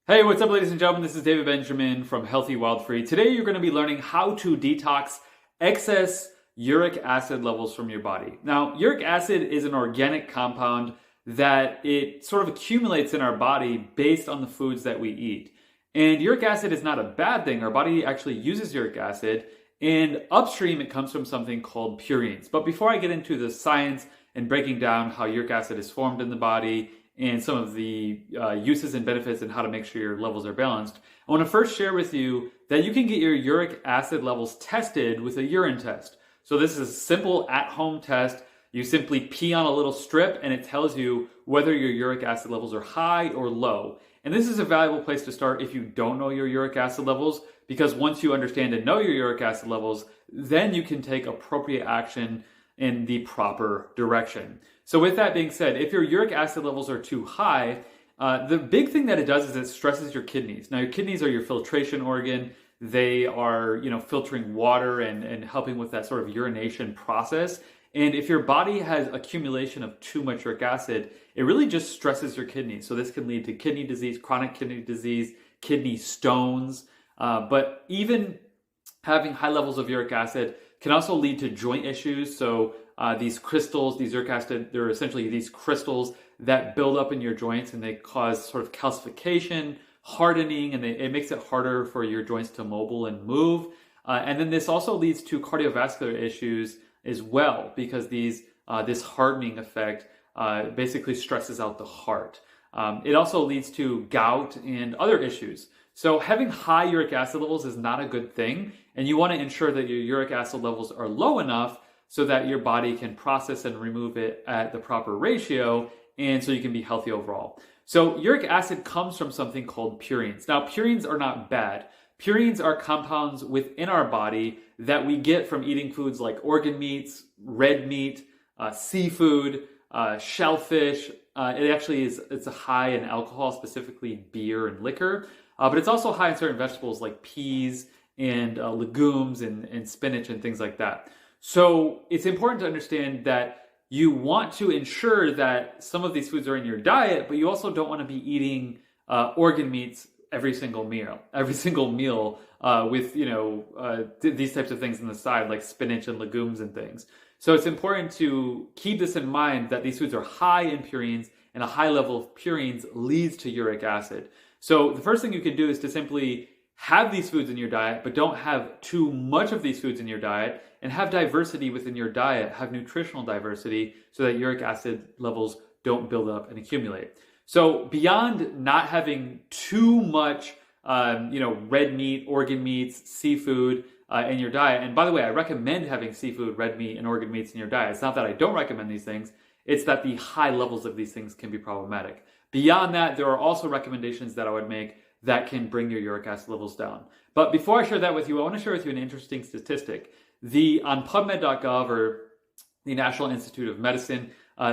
Hey, what's up, ladies and gentlemen? This is David Benjamin from Healthy Wild Free. Today, you're going to be learning how to detox excess uric acid levels from your body. Now, uric acid is an organic compound that it sort of accumulates in our body based on the foods that we eat. And uric acid is not a bad thing. Our body actually uses uric acid, and upstream, it comes from something called purines. But before I get into the science and breaking down how uric acid is formed in the body and some of the uses and benefits and how to make sure your levels are balanced, I want to first share with you that you can get your uric acid levels tested with a urine test. So this is a simple at-home test. You simply pee on a little strip and it tells you whether your uric acid levels are high or low. And this is a valuable place to start if you don't know your uric acid levels, because once you understand and know your uric acid levels, then you can take appropriate action in the proper direction. So with that being said, if your uric acid levels are too high, the big thing that it does is it stresses your kidneys. Now, your kidneys are your filtration organ. They are, filtering water and helping with that sort of urination process. And if your body has accumulation of too much uric acid, it really just stresses your kidneys. So this can lead to kidney disease, chronic kidney disease, kidney stones. But even having high levels of uric acid can also lead to joint issues. So these crystals, these uric acid, they're essentially these crystals that build up in your joints and they cause sort of calcification, hardening, and it makes it harder for your joints to mobile and move. And then this also leads to cardiovascular issues as well, because this hardening effect basically stresses out the heart. It also leads to gout and other issues. So having high uric acid levels is not a good thing, and you want to ensure that your uric acid levels are low enough so that your body can process and remove it at the proper ratio, and so you can be healthy overall. So uric acid comes from something called purines. Now, purines are not bad. Purines are compounds within our body that we get from eating foods like organ meats, red meat, seafood, shellfish. It's a high in alcohol, specifically beer and liquor, but it's also high in certain vegetables like peas and legumes and spinach and things like that. So it's important to understand that you want to ensure that some of these foods are in your diet, but you also don't want to be eating organ meats every single meal with these types of things on the side like spinach and legumes and things. So it's important to keep this in mind, that these foods are high in purines, and a high level of purines leads to uric acid. So the first thing you can do is to simply have these foods in your diet, but don't have too much of these foods in your diet, and have diversity within your diet, have nutritional diversity so that uric acid levels don't build up and accumulate. So beyond not having too much, red meat, organ meats, seafood in your diet, and by the way, I recommend having seafood, red meat, and organ meats in your diet. It's not that I don't recommend these things, it's that the high levels of these things can be problematic. Beyond that, there are also recommendations that I would make that can bring your uric acid levels down. But before I share that with you, I want to share with you an interesting statistic. On PubMed.gov, or the National Institute of Medicine,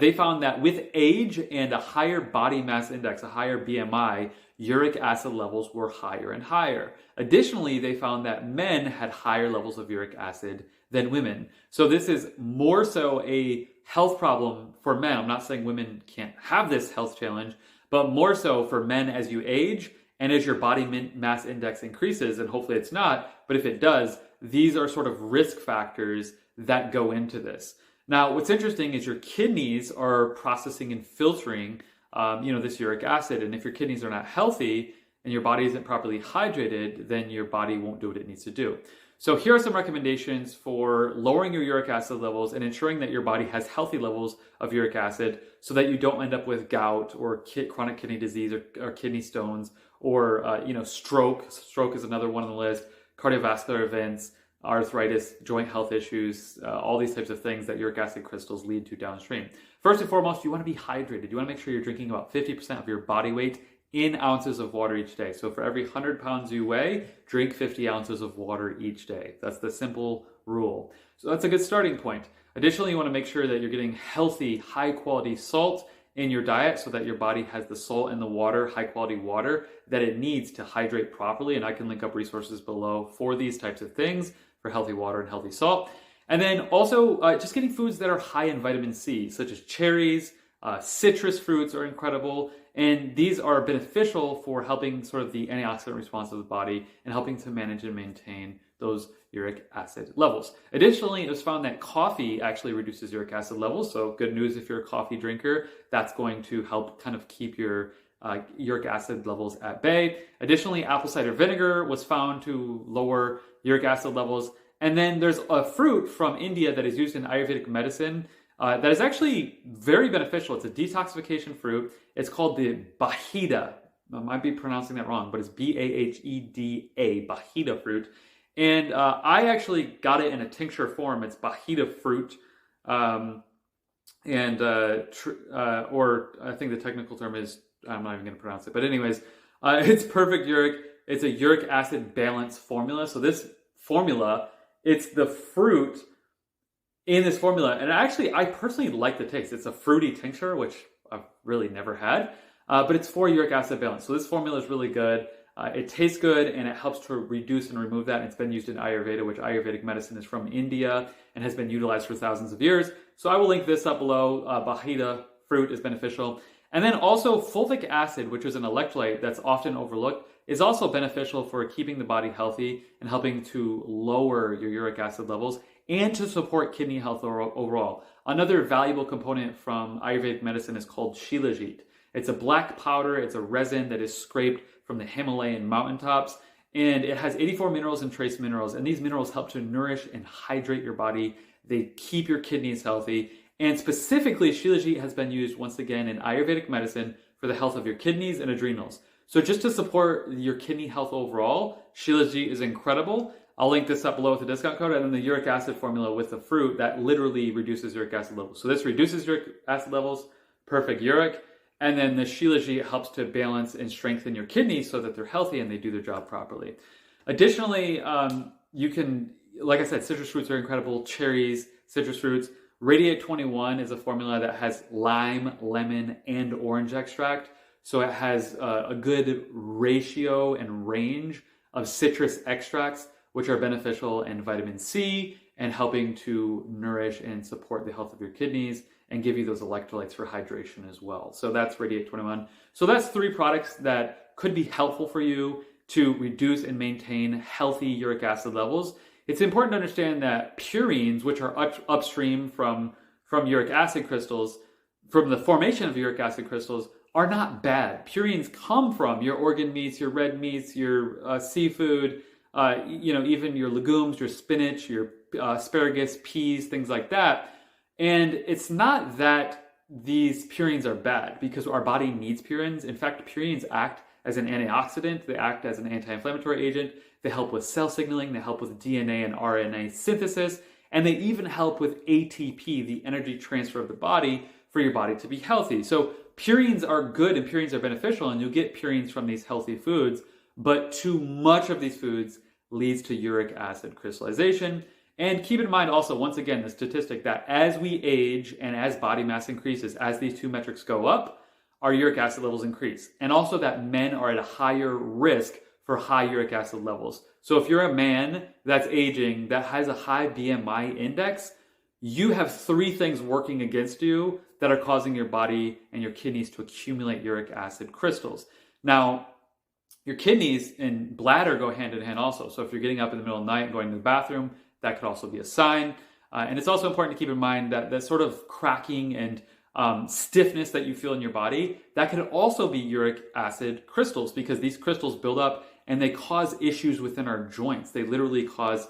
they found that with age and a higher body mass index, a higher BMI, uric acid levels were higher and higher. Additionally, they found that men had higher levels of uric acid than women. So this is more so a health problem for men. I'm not saying women can't have this health challenge, but more so for men as you age and as your body mass index increases, and hopefully it's not, but if it does, these are sort of risk factors that go into this. Now, what's interesting is your kidneys are processing and filtering, this uric acid. And if your kidneys are not healthy and your body isn't properly hydrated, then your body won't do what it needs to do. So here are some recommendations for lowering your uric acid levels and ensuring that your body has healthy levels of uric acid so that you don't end up with gout or chronic kidney disease or kidney stones or, stroke. Stroke is another one on the list. Cardiovascular events, arthritis, joint health issues, all these types of things that uric acid crystals lead to downstream. First and foremost, you want to be hydrated. You want to make sure you're drinking about 50% of your body weight in ounces of water each day. So for every 100 pounds you weigh, drink 50 ounces of water each day. That's the simple rule. So that's a good starting point. Additionally, you want to make sure that you're getting healthy, high quality salt in your diet so that your body has the salt and the water, high quality water, that it needs to hydrate properly. And I can link up resources below for these types of things, for healthy water and healthy salt. And then also just getting foods that are high in vitamin C, such as cherries, Citrus fruits are incredible, and these are beneficial for helping sort of the antioxidant response of the body and helping to manage and maintain those uric acid levels. Additionally, it was found that coffee actually reduces uric acid levels. So good news if you're a coffee drinker, that's going to help kind of keep your uric acid levels at bay. Additionally, apple cider vinegar was found to lower uric acid levels. And then there's a fruit from India that is used in Ayurvedic medicine that is actually very beneficial. It's a detoxification fruit. It's called the Bahida. I might be pronouncing that wrong, but it's Baheda, Bahida fruit. And I actually got it in a tincture form. It's Bahida fruit. Or I think the technical term is, I'm not even going to pronounce it. But anyways, it's perfect uric. It's a uric acid balance formula. So this formula, it's the fruit in this formula. And actually, I personally like the taste. It's a fruity tincture, which I've really never had. But it's for uric acid balance. So this formula is really good. It tastes good and it helps to reduce and remove that. And it's been used in Ayurveda, which Ayurvedic medicine is from India and has been utilized for thousands of years. So I will link this up below. Bahida fruit is beneficial. And then also fulvic acid, which is an electrolyte that's often overlooked, is also beneficial for keeping the body healthy and helping to lower your uric acid levels and to support kidney health overall. Another valuable component from Ayurvedic medicine is called Shilajit. It's a black powder. It's a resin that is scraped from the Himalayan mountaintops, and it has 84 minerals and trace minerals, and these minerals help to nourish and hydrate your body. They keep your kidneys healthy, and specifically Shilajit has been used once again in Ayurvedic medicine for the health of your kidneys and adrenals. So just to support your kidney health overall, Shilajit is incredible. I'll link this up below with the discount code, and then the uric acid formula with the fruit that literally reduces uric acid levels. So this reduces uric acid levels, perfect uric. And then the Shilajit helps to balance and strengthen your kidneys so that they're healthy and they do their job properly. Additionally, you can, like I said, citrus fruits are incredible. Cherries, citrus fruits. Radiate 21 is a formula that has lime, lemon, and orange extract. So it has a good ratio and range of citrus extracts, which are beneficial in vitamin C and helping to nourish and support the health of your kidneys and give you those electrolytes for hydration as well. So that's Radiate 21. So that's 3 products that could be helpful for you to reduce and maintain healthy uric acid levels. It's important to understand that purines, which are upstream from uric acid crystals, from the formation of uric acid crystals, are not bad. Purines come from your organ meats, your red meats, your seafood, even your legumes, your spinach, your asparagus, peas, things like that. And it's not that these purines are bad because our body needs purines. In fact, purines act as an antioxidant. They act as an anti-inflammatory agent. They help with cell signaling. They help with DNA and RNA synthesis. And they even help with ATP, the energy transfer of the body, for your body to be healthy. So purines are good and purines are beneficial, and you'll get purines from these healthy foods. But too much of these foods leads to uric acid crystallization. And keep in mind also, once again, the statistic that as we age and as body mass increases, as these 2 metrics go up, our uric acid levels increase. And also that men are at a higher risk for high uric acid levels. So if you're a man that's aging, that has a high BMI index, you have 3 things working against you that are causing your body and your kidneys to accumulate uric acid crystals. Now, your kidneys and bladder go hand in hand also. So if you're getting up in the middle of the night and going to the bathroom, that could also be a sign. And it's also important to keep in mind that that sort of cracking and stiffness that you feel in your body, that could also be uric acid crystals, because these crystals build up and they cause issues within our joints. They literally cause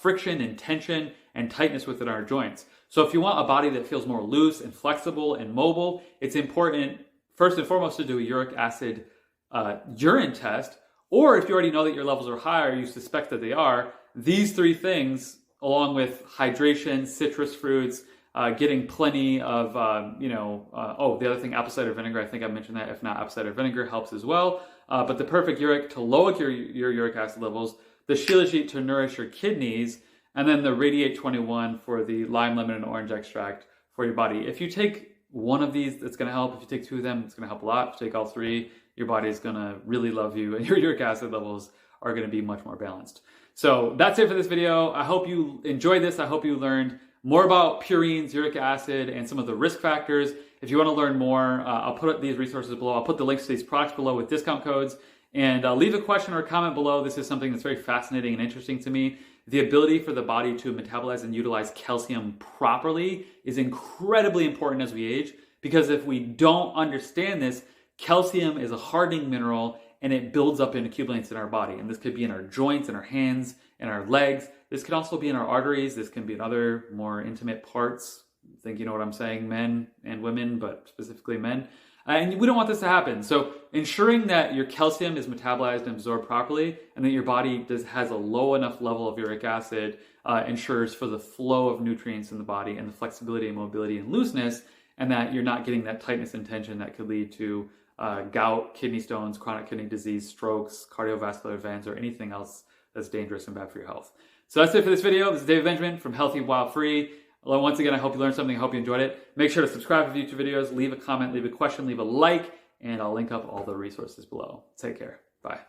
friction and tension and tightness within our joints. So if you want a body that feels more loose and flexible and mobile, it's important, first and foremost, to do a uric acid urine test. Or if you already know that your levels are high or you suspect that they are, these 3 things, along with hydration, citrus fruits, getting plenty of, the other thing, apple cider vinegar, I think I mentioned that. If not, apple cider vinegar helps as well. But the perfect uric to lower your uric acid levels, the Shilajit to nourish your kidneys, and then the Radiate 21 for the lime, lemon, and orange extract for your body. If you take one of these, it's going to help. If you take 2 of them, it's going to help a lot. If you take all 3, your body is going to really love you, and your uric acid levels are going to be much more balanced. So that's it for this video. I hope you enjoyed this. I hope you learned more about purines, uric acid, and some of the risk factors. If you want to learn more, I'll put these resources below. I'll put the links to these products below with discount codes. And leave a question or a comment below. This is something that's very fascinating and interesting to me. The ability for the body to metabolize and utilize calcium properly is incredibly important as we age, because if we don't understand this, calcium is a hardening mineral and it builds up and accumulates in our body. And this could be in our joints, in our hands, in our legs. This could also be in our arteries. This can be in other more intimate parts. I think you know what I'm saying, men and women, but specifically men. And we don't want this to happen. So ensuring that your calcium is metabolized and absorbed properly, and that your body has a low enough level of uric acid ensures for the flow of nutrients in the body and the flexibility and mobility and looseness, and that you're not getting that tightness and tension that could lead to gout, kidney stones, chronic kidney disease, strokes, cardiovascular events, or anything else that's dangerous and bad for your health. So that's it for this video. This is David Benjamin from Healthy While Free. Once again, I hope you learned something. I hope you enjoyed it. Make sure to subscribe for future videos. Leave a comment, leave a question, leave a like, and I'll link up all the resources below. Take care. Bye.